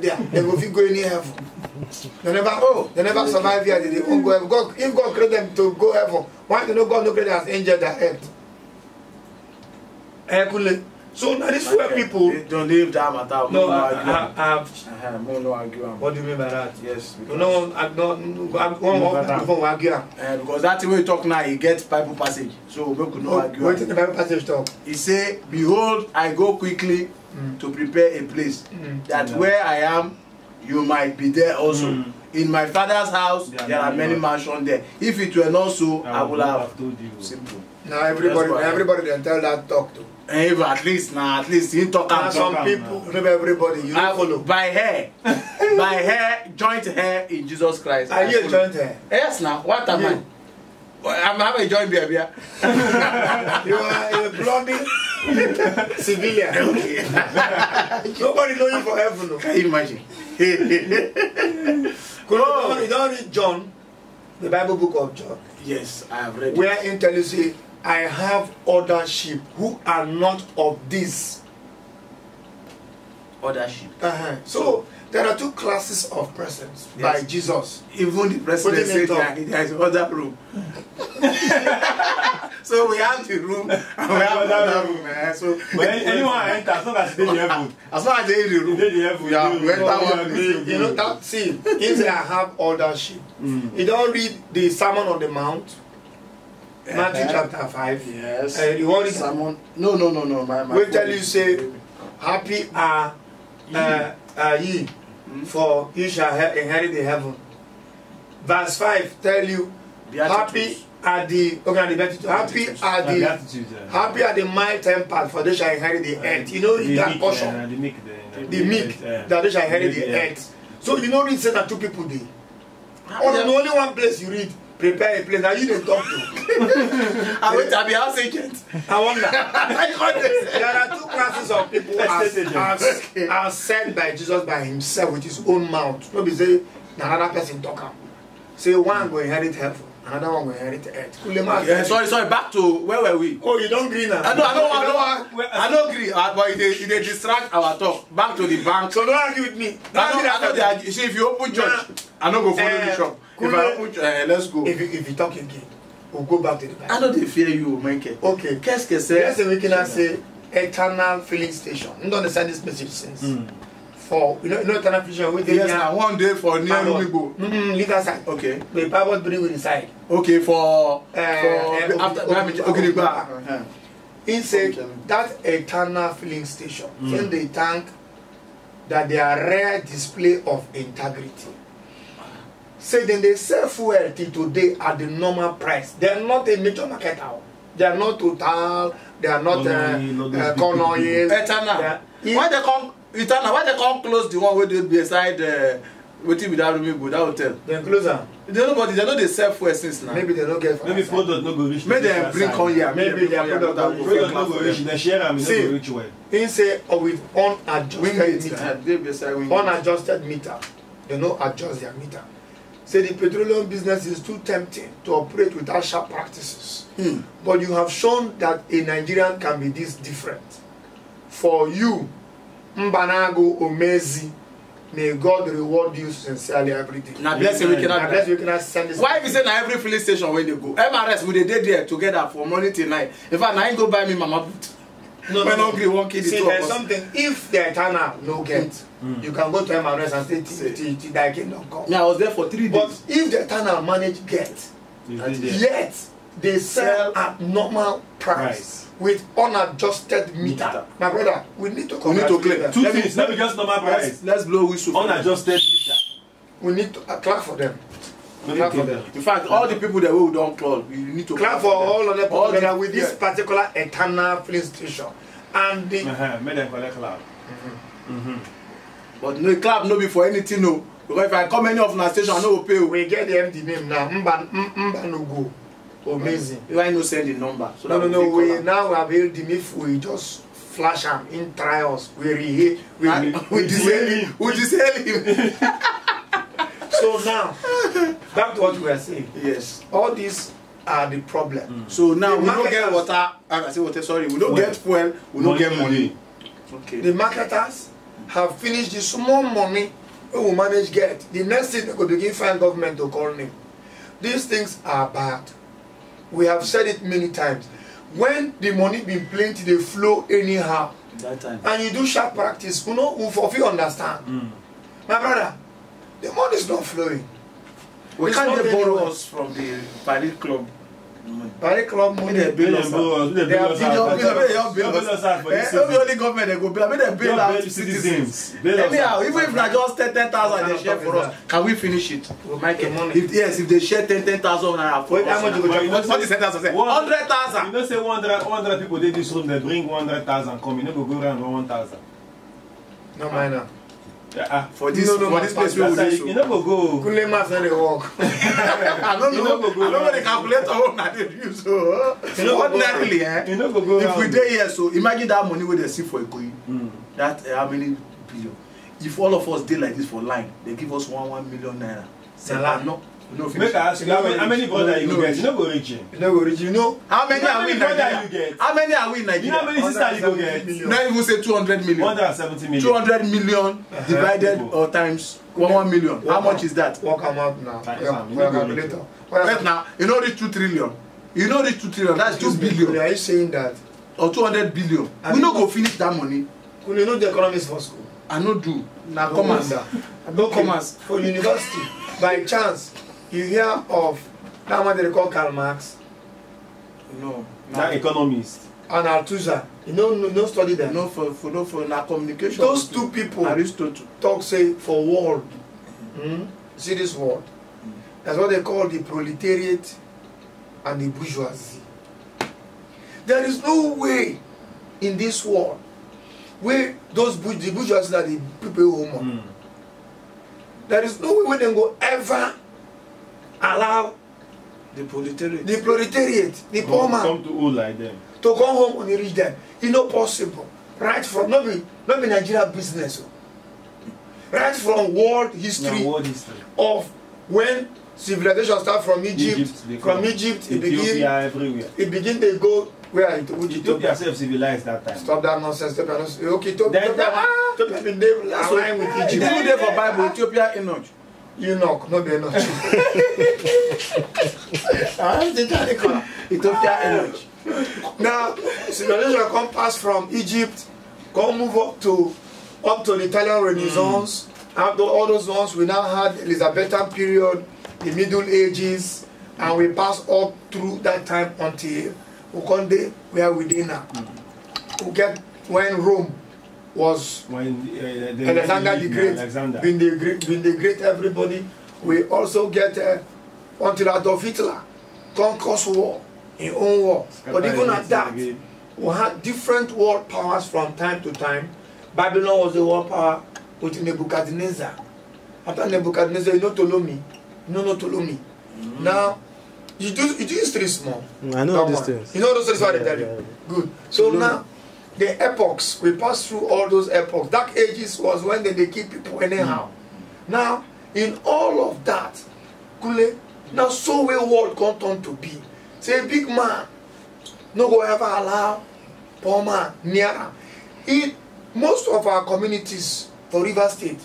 there. They go fit go any heaven. They never survive here. They won't go heaven. God, if God created them to go heaven, why do God not create them as angels direct? So now these four people don't leave that matter. No, What do you mean by that? Yes. No, I don't argue. Because that way we talk now, he gets Bible passage. So we could not argue. What did the Bible passage talk? He say, "Behold, I go quickly to prepare a place, that where I am, you might be there also. In my Father's house, there are many mansions there. If it were not so, I would have told you." Simple. Now everybody then tell that talk to. At least he talk about some people, not everybody, you don't follow. By hair, joint hair in Jesus Christ. Are you a joint hair? Yes, now. What am I? I'm having a joint baby. You are a bloody civilian. Nobody know you for heaven. No. Can you imagine? You don't read John, the Bible book of John. Yes, I have read it. Where in tell you say, I have other sheep who are not of this. Other sheep. So there are two classes of persons by Jesus. Even the president said that there is other room. So we have the room and we have another room. So but anyone enter, as long as they in heaven. As long as they in the room. You know that, see, he say I have other sheep. You don't read the Sermon on the Mount. Matthew chapter 5. Yes. You want it? Sermon? No. We tell you say, happy are ye, for you shall inherit the heaven. Verse 5 tell you, happy are the happy are the mild-tempered, for they shall inherit the earth. You know that portion. The meek, that they shall inherit the earth. So you know, read say that two people dey. Only one place you read. Prepare a place. Now you don't talk to. I wait to be house agent. I wonder. There are two classes of people as said by Jesus by himself with his own mouth. Not be say another person talk am. Say one go inherit heaven, another one go inherit earth. Sorry. Back to where were we? Oh, you don't agree now. I don't agree. But they distract our talk. Back to the bank. So don't argue with me. See, if you open church, I don't go follow the shop. If I open church, let's go. If you talk again, we'll go back to the Bible. I know they fear you, Mike. Okay. Qu'est-ce que c'est? Yes, we can say eternal filling station. You don't understand this message since. For you know eternal filling station. We yes, now one day for near Lumibo. Leave aside. Okay. The Bible bring with the side. Okay, for after okay, back. He said that eternal filling station in the tank that they are rare display of integrity. Say then they sell fuel till today at the normal price. They are not a major market out. They are not Total. They are not Corn Oil. Eternal. Why they come Eternal? Why they come close the one where they beside waiting without room that hotel? They close them. They nobody. They know they sell fuel since now. Maybe they don't get. Maybe product no go reach. Maybe they bring on here. Maybe they product no go reach. They share and no go reach well. He say with unadjusted meter. They don't adjust their meter. Say the petroleum business is too tempting to operate without sharp practices. But you have shown that a Nigerian can be this different. For you, Mbanago Omezi, may God reward you sincerely every day. Now blessing we cannot send this. Why if you say na every filling station where they go? MRS we dey there together for morning till night. In fact, I ain't go buy me mama put. No, see, there's something. If the eternal no get, you can go to MRS and say till thy kingdom come. Yeah, I was there for 3 days. But if the eternal manage get, yet they sell at normal price with unadjusted meter. My brother, we need to clear two things. Let me just normal price. Let's blow whistle. Unadjusted meter. We need to clap for them. Clap for them. In fact, all the people that we don't call, we need to clap for all of them together with this particular eternal filling station. And the made them collect clap. But no clap no be for anything no. Because if I come any of our station, I no will pay. We get the empty name now. Mba no go. Amazing. You ain't no send the number. So no. We now have held him. If we just flash him in trials, we disable him. So now, back to what we are saying. Yes. All these are the problem. So now we don't get water. I say water. Sorry, we don't get fuel. We don't get money. Okay. The marketers have finished the small money we will manage get, the next thing they could begin find government to call me. These things are bad. We have said it many times. When the money been plenty, they flow anyhow. That time. And you do sharp practice, you know, if you understand. My brother, the money is not flowing. We can't borrow us from the Paris Club. Paris Club money. They bill us. They are bill us. Only government they go bill. I mean they bill out citizens. Anyhow, even if na just 10,000 they share for us, can we finish it? If they share 10,000 naira for us, what is 10,000? 100,000. You don't say 100 people they this room, they bring 100,000 come. You never go around 1,000. No minor. For this place we will do so. You never go. Kule math no dey work. I don't know the calculator what na dey use so. Ordinarily, You never go if around. we dey here, so imagine that money wey they see for Ikoyi. That how many billion? If all of us dey like this for line, they give us 1 million naira. Salah. No Make I ask you, how many brothers you go get? You no go reach him. You know go reach, you know. How many are we in brother you Nigeria? get? How many are we in You know how Nigeria? many sisters you go get? Not even say 200 million. 170 million. 200 million divided or times 1 million. How much is that? Work am out now. Times Yeah, am, you we are no go calculator. Right now, you know reach 2 trillion. You know reach 2 trillion. That's 2 billion Are you saying that? or 200 billion. We no go finish that money. You know the economics for school. I no do. Na commerce. No commerce. For university, by chance, you hear of that one they call Karl Marx No. That economist. and Althusser. You know, no study them. No for na communication. Those two people Aristotle. talk say for world. See this word. That's what they call the proletariat and the bourgeoisie. There is no way in this world where the bourgeoisie are the people who home. There is no way where they go ever allow The proletariat. the poor man Come to old like them. to come home when he reach there. It's not possible. Right from not be Nigeria business. Right from world history No, world history. of when civilization start from Egypt they from come. Egypt Ethiopia, everywhere. it begin they go where Ethiopia self-civilized that time. Stop that nonsense. Okay, Ethiopia been there align with It Egypt. even there for Bible, Ethiopia Enoch. Enoch, no be Enoch. Ethiopia Enoch. Now civilization come pass from Egypt, come move up to the Italian Renaissance. After all those ones, we now had Elizabethan period, the Middle Ages, and we pass up through that time until Ukonde, where we dey now. We get when Rome was When Alexander the Great, Alexander. been the great everybody. We also get until Adolf Hitler conquers war, in own war. But even at that, we had different world powers from time to time. Babylon was the world power with Nebuchadnezzar. After Nebuchadnezzar, you know Ptolemy. You know Ptolemy. Now, you do history small. I know these things. You know those things what they tell you. Good. So now, the epochs, we pass through all those epochs. Dark ages was when they keep people anyhow. Now, in all of that, Kule, now so way world come turn to be. Say big man, no go ever allow poor man near am. In most of our communities for River State,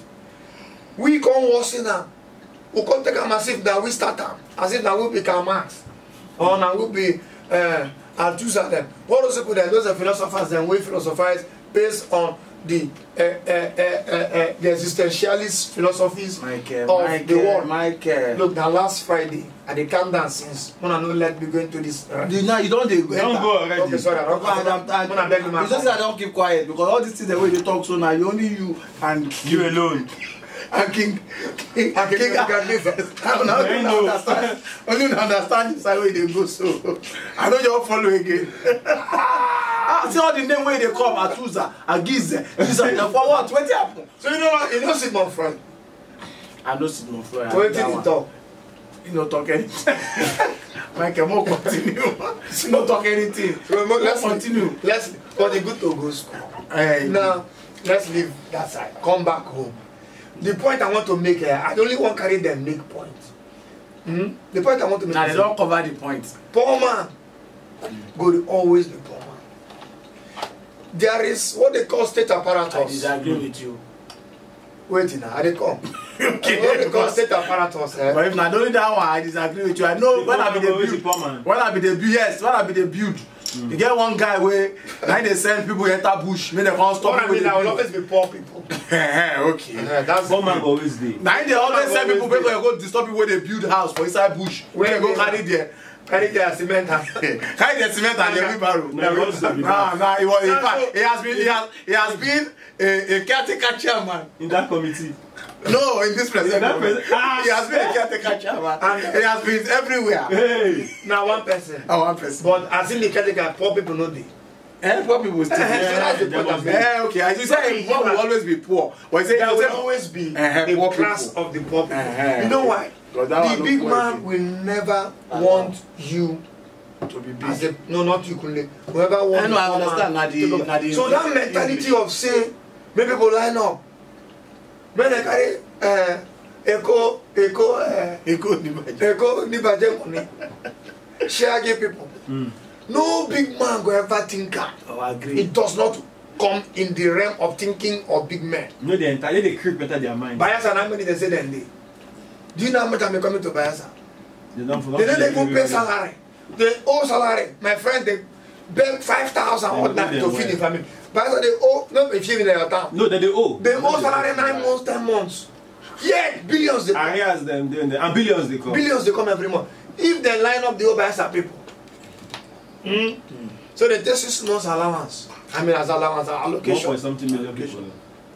we come worsen am. We come take am as if na we start am, as if na we be Karl Marx, or na we be Althusser them. What those people there, those are philosophers them, we philosophers based on the existentialist philosophies of the world. Look, now last Friday, at the countdown since, when I no let me go into this. Now you don't Don't go already. Okay, sorry, I don't when I beg you, It's just that I don't keep quiet because all these things the way they talk so now you only you and You alone. and King I don't understand. Only you understand this side way they go so. I know you all follow again. See all the name where they come Atuza, Agize. For what? What happened? So you know what? You know Sigmund Freud. I know Sigmund Freud. What did he talk? You not talk anything. Michael, more continue. You not talk anything. Let's continue. Let's. But it's good to go school. Now, let's leave that side. Come back home. The point I want to make here, I only want to carry them make point. The point I want to make. Now they don't cover the point. Poor man go to always be poor man. There is what they call state I apparatus. disagree with you. Wait now, I dey come. Okay. Because state apparatus. But if not only that one, I disagree with you. I know when I be the build. When I be the build, yes. When I be the build. You get one guy where now they send people enter bush. Make them can't stop. What I mean, I will always be poor people. Okay. That's one man always be. Now they always send people where they go disturb people where they build house for inside bush. Where they go carry there. Carry their cement and carry the cement and the wheelbarrow. Nah, he was in fact he has been a caretaker chairman in that committee. No, in this place. He has been a caretaker chairman. And he has been everywhere. Hey. Now one person. Oh, one person. But as in the caretaker, poor people know the. Poor people still. Okay, as you say, poor will always be poor. But you say there will always be a class of the poor people. You know why? The big man will never want you to be big. As a, no, not you, Kunle. Whoever wants. I understand. So that mentality of saying, make people line up. When they carry Eko Nibaje money, share give people. No big man go ever think that. Oh, I agree. It does not come in the realm of thinking of big men. No, they entirely they creep better their mind. Bayelsa, how many they say then they? Do you know how much I'm coming to Bayelsa? They don't even pay salary. They owe salary. My friend, they beg 5,000 or that to feed the family. Bayelsa, they owe, no, if you in their town. No, they owe. They owe salary 9 months, 10 months. Yeah, billions they come. Areas them, and billions they come. Billions they come every month. If they line up the whole Bayelsa people. So they take 6 months allowance. I mean, as allowance, allocation. 1.something million people.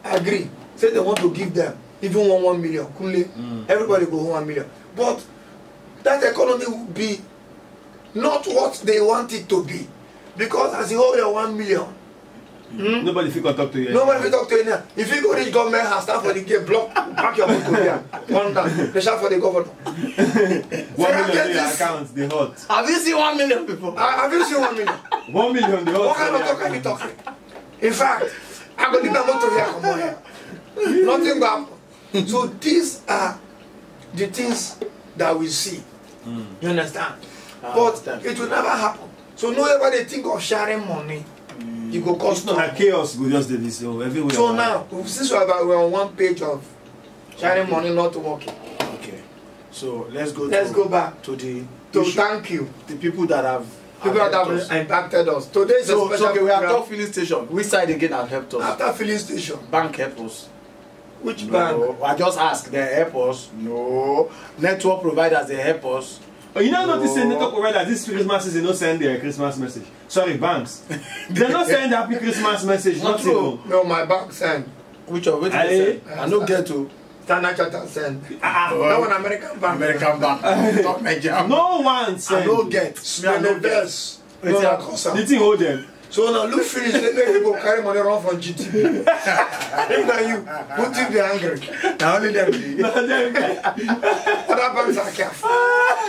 I agree. Say they want to give them even 1 million. Everybody go 1 million. But that economy will be not what they want it to be. Because as you hold your 1 million, nobody can talk to you. Nobody will talk to you now. If you go reach government and start for the gate, block, pack your motor there. One down. They shout for the governor. 1 million in your account, they hot. Have you seen 1 million before? Have you seen 1 million? 1 million, they hot. What kind of talk are you talking? In fact, I'm going to leave my motor here. Come on here. Nothing will happen. So these are the things that we see. You understand? But it will never happen. So no ever they think of sharing money. You go cost not chaos go just do this so everywhere. So now, since we're on one page of sharing money not working. Okay. So let's go back to the thank you. The people that have impacted us. Today is a special okay, we have talked filling station. Which side again have helped us? After filling station. Bank help us. Which bank? I just asked, they help us. No. Network providers, they help us. Oh, you know notice the network providers this Christmas season not send their Christmas message. Sorry, banks. They not send happy Christmas message. Not true. No, my bank send. Which of which send? I don't get to. Standard Chartered send. That one American bank. American bank. Talk my job. No one send. I don't get. No best. The thing hold them. So now look finish, they make people carry money around from GTB. If not you, put him be angry. Now only them. Other banks are careful.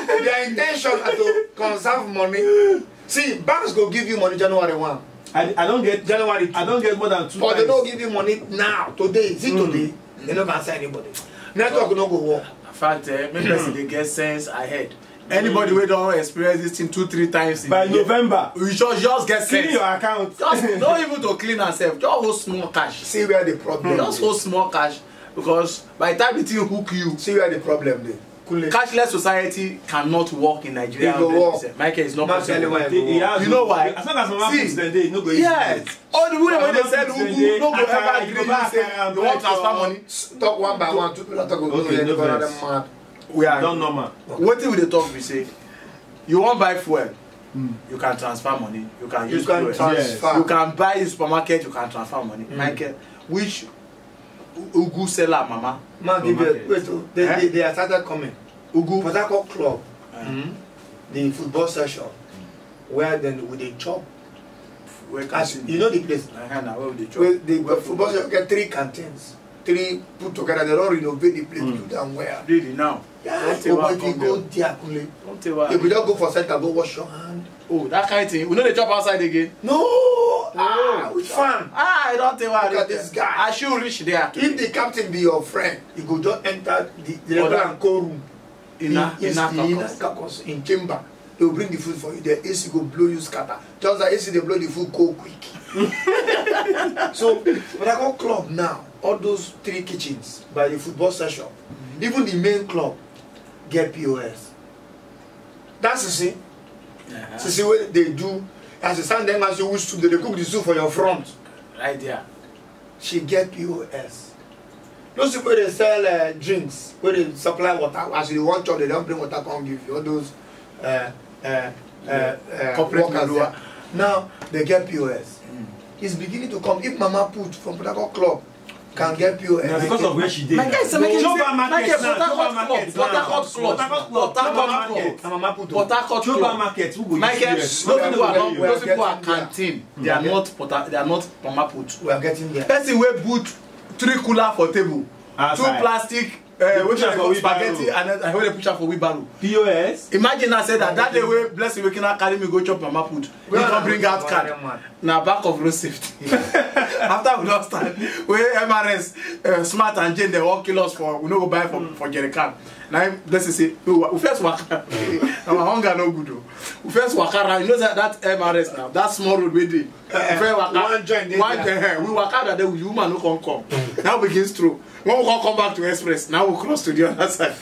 Their intention is to conserve money. See, banks go give you money January 1. I don't get January 2. I don't get more than 2 But times. they don't give you money now, today. See today, they don't answer anybody. Network no go work. In fact, maybe they get sense ahead. Anybody who don't experience this thing 2-3 times by November, we just get clean sense. your account. Just not even to clean ourselves. Just hold small cash. See where the problem. Just hold small cash because by the time the thing hook you, see where the problem is. Cashless society cannot work in Nigeria. Michael is not possible. You know why? As long as mama puts them there, no go. Yes. All the way when they sell Ugu, no go ever agree. Say you want transfer money. Talk one by one. Two people talk about we are don't normal. What thing we dey talk we say? You want buy fuel, you can transfer money. You can use fuel. Transfer. You can buy in supermarket. You can transfer money. Michael, which Ugu seller, mama? Man, give it. Wait, they are started coming. Ugu Port Harcourt Club, the football session, where then with the chop. You know the place. Where the football session get 3 canteens. 3 put together. They don't renovate the place. Do them where. Really now? Yeah. If you go there, you could just go for center, go wash your hand. Oh, that kind of thing. We know they chop outside again. No. Which fan? I don't think why. Look at this guy. I should reach there. If the captain be your friend, you could just enter the and co room. In chamber. They will bring the food for you. The AC go blow you scatter. Just like AC they blow the food go quick. So, but I got club now. all those 3 kitchens by the football session, even the main club get POS. That's the see. See what they do. As a stand them as you wish to, they cook the soup for your front. Right there. She get POS. Those people they sell drinks, where they supply water. As you want to, they don't bring water, come give you all those corporate workers. Now they get POS. It's beginning to come. If Mama Put from Port Harcourt Club can get POS. No, because of where she did. My guy is making Choba market now. Port Harcourt Club. Market. My guy, those people are canteen. They are not Mama Put. We are getting there. Person wey put 3 cooler for table, 2 plastic spaghetti, and when they push out for wheelbarrow. POS. Imagine I said that day wey Blessing Waking carry me go chop Mama Put. We can bring out card. Now back of road safety. After we don't stand, where MRS, Smart and Jane they all kill us for we no go buy for jerrycan. Now Blessing say we first work. Our hunger no good though. We first walk around. You know that MRS now, that small road we did. One joint. We walk out that day with woman no come. Now begins through. When we come back to Express, now we cross to the other side.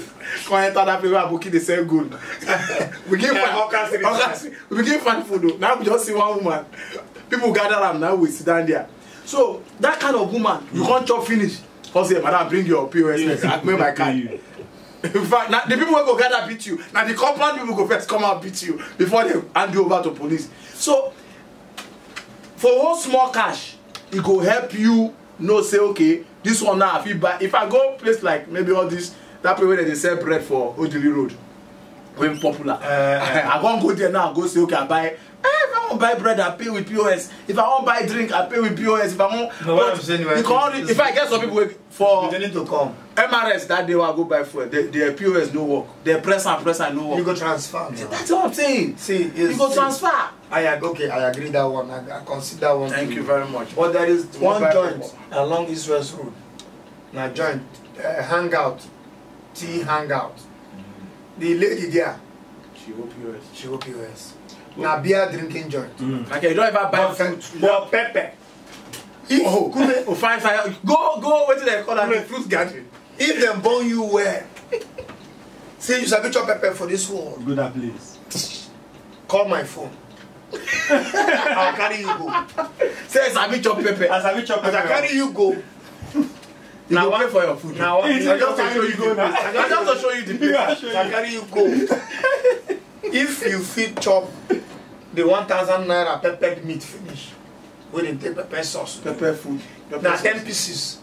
Come enter that people are booking the same good. We begin find food though. Now we just see one woman. People gather around, now we sit down there. So that kind of woman, you can't chop finish. Because say, madam, bring your POS. I pay my card. In fact, now the people will go gather beat you. Now the compound people go first come out beat you before they hand you over to police. So for one small cash, it go help you know say okay, this one now I feel buy. If I go place like maybe all this that place where they sell bread for Odili Road, when popular, I won't go there now. Go say okay, I buy. If I want buy bread, I pay with POS. If I want buy drink, I pay with POS. If I want, no, what I'm saying, if I get some people for they need to come. MRS that day, I go buy food. Their POS no work. Their press and no work. You go transfer. That's what I'm saying. See, you go transfer. I agree that one. I consider that one. Thank you very much. But there is one joint along East West Road. Now joint hangout, tea hangout. The lady there, she go POS. Now beer drinking joint. Okay, you don't ever buy food. But pepper. Fine. Go. What do they call that? Fruit gathering. If them burn you well, say you sabi chop pepper for this world. Go that place. Call my phone. I'll carry you go. Say sabi chop pepper. As I carry you go. Now pay for your food. Now I just to show you the picture. I carry you go. If you fit chop the 1,000 naira peppered meat finish, we didn't take pepper sauce. Pepper food. Now 10 pieces.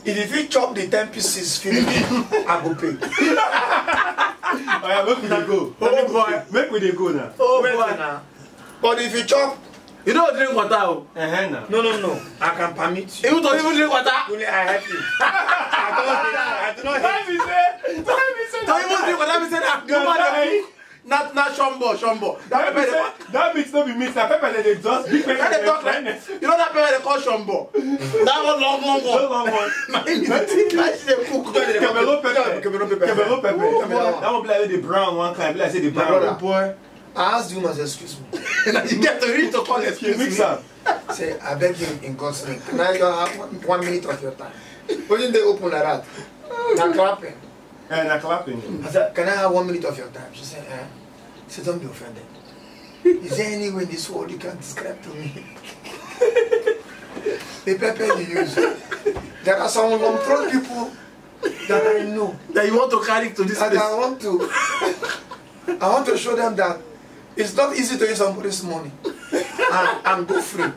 If you fit chop the 10 pieces finish, I go pay. Make we dey go. Oh boy. Make we dey go now. Oh boy. Now. But if you chop, you don't drink water. No. I can permit you. You don't even drink water. Only I help you. I do not help you. Don't even drink water. Me say that. Not shombo. That meat no be meat. That pepper they just big pepper. You know that pepper they call shombo. That one long one. Long one. Kebelo pepper. That one be like the brown one kind. Be like say the brown. Boy, I asked you, must excuse me. You get to read to call excuse me. Mix up. Say, I beg you in God's name. Can I have 1 minute of your time? Why didn't they open like that? Now clapping. And clapping. I said, can I have 1 minute of your time? She said, She said, don't be offended. Is there any way in this world you can describe to me the pepper you use? There are some long-throat people that I know. That you want to carry to this place. I want to show them that it's not easy to use somebody's money and go free.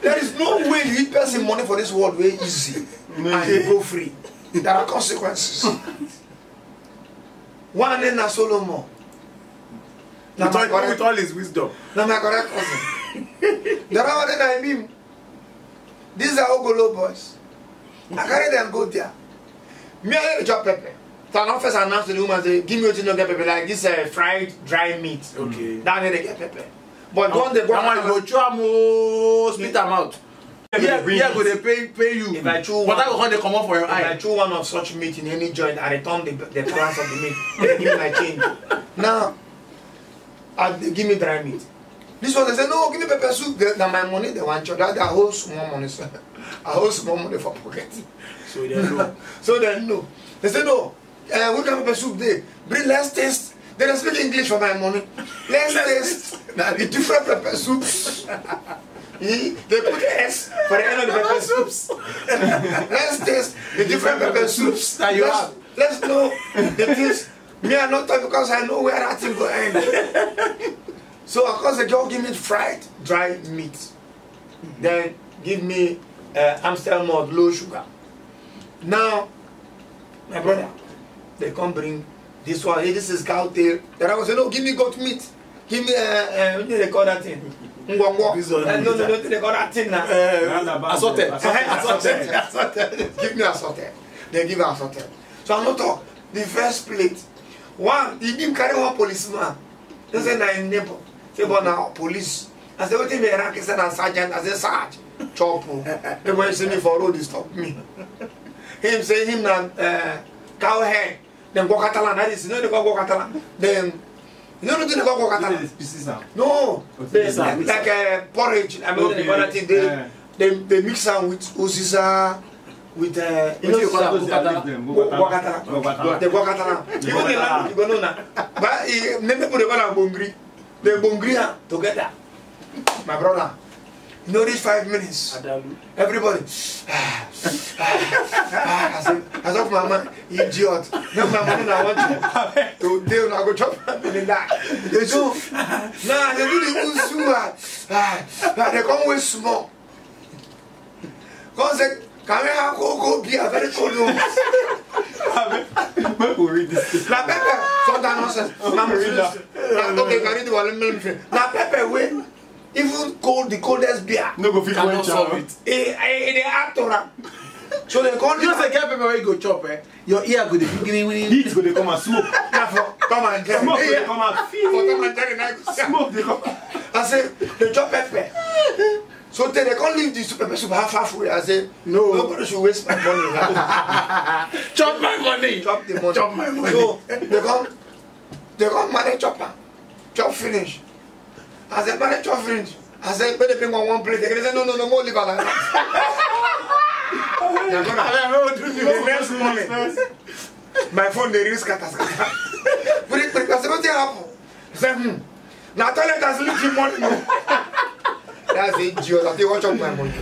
There is no way you eat person money for this world very easy and you go free. There are consequences. One in a Solomon. With all his wisdom. Now my correct cousin. The other one I mean, these are Ogolo boys. I carry them go there. Me I chop pepper. So I first announced to the woman, say, give me what you don't get pepper, like this fried dry meat. Okay. That way they get pepper. But when they go chew spit them out. Yeah, go they pay you. If I chew but I go they come up for your eye. If I chew one of such meat in any joint, I return the balance of the meat. They give me my change. Now, they give me dry meat. This one they say, no, give me pepper soup. Now my money they want to. That whole small money. I hold small money for pocket. So they know. So they know. They say, no, we can pepper soup there. Bring, let's taste. They don't speak English for my money. Let's taste the different pepper soups. They put S for the end of the pepper soups. Let's taste the different pepper soups that you have. Let's know the things. Me, I'm not talking because I know where that thing will end. So, of course, the girl give me fried, dry meat. Then give me Amstel malt, low sugar. Now, my brother, they come bring this one. Hey, this is cow tail. Then I go say, no, give me goat meat. Give me, what do they call that thing? No, they call that thing now. Assorted. Assorted. Give me assorted. They give me assorted. So I'm not talk. The first plate. One, he didn't carry one policeman. They say, na in neighbor. Say, but now, police. I said, what do you mean? I said, I'm sergeant. I said, Sarge. Chop. They went to see me for road, they stop me. Him say, him na cow hair. Then go Catalan. That is, you know they go Catalan. Then, you know they go Catalan. No. Like porridge. I mean, they go that thing. They mix am with Uziza. With you know Guacatala. The Guacatala. You go know now. But never put the one bongri. The bongri together. My brother. You know these 5 minutes. Everybody. I said, Mama, idiot. No, my mom, I want to do. I go chop in that. They do. Nah, they do the usu. They come with small. Cause can we have go be a very cold room? Read this. La pepper, sometimes nonsense. Okay, can read the one. La pepper, wait. Even cold, the coldest beer. No go fit cannot solve it. They act on. So they call you say get pepper where you go chop, eh? Your ear go the beginning when heat go dey come and smoke. Come and get smoke go dey come and smoke they come. I say they chop pepper. So they can't leave this pepper soup halfway. I say no, nobody should waste my money. Chop my money. Chop the money. Chop my money. So they come manage chopper. Chop finish. I said, manage chop finish. I said, better bring one plate. They say, no, go leave her like that. My phone, they risk scatter. But I said, what happened? I said, now toilet has leaked money. That's it, Joe. I think watch up my money.